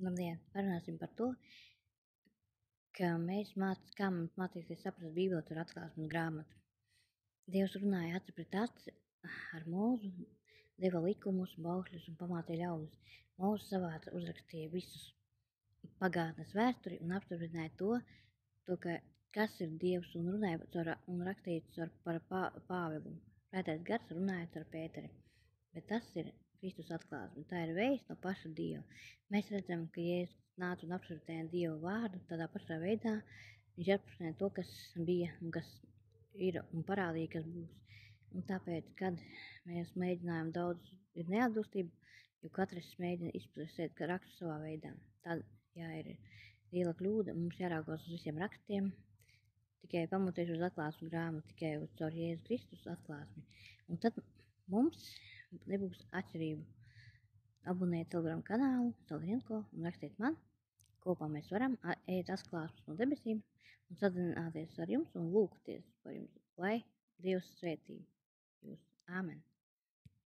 Labdien! Parunāsim par to, kā mums mācīties saprast Bībeli caur atklāsmes grāmatu. Dievs runāja aci pret aci ar Mūzu, deva likumus, baušļus un pamācīja ļaudis. Mūzes savāca uzrakstīja visus pagātnes vēsturi un apstiprināja to kas ir Dievs un runāja un rakstīja par Pāvilu. Svētais gars runāja caur Pēteri. Bet tas ir Kristus atklāsme. Tā ir vēsts no paša Dieva. Mēs redzam, ka Jēzus nāca un apstiprināja Dieva vārdu tādā pašā veidā. Viņš apstiprināja to, kas bija un kas ir un parādīja, kas būs. Un tāpēc, kad mēs mēģinājām daudz, ir neatbilstība, jo katrs mēģina izplatīt, ka rakstu savā veidā. Tad, ja ir liela kļūda, mums jāraugās uz visiem rakstiem, tikai pamatoties uz atklāsmes grāmatu, tikai uz caur Jēzus Kristus atklāsmi. Un tad mums nebūs atšķirību. Abonēt Telegram kanālu, Salrienko un rakstīt man. Kopā mēs varam ēt atklāsmes no debesīm un sazināties ar jums un lūgties par jums, lai Dievs svētī jūs. Āmen!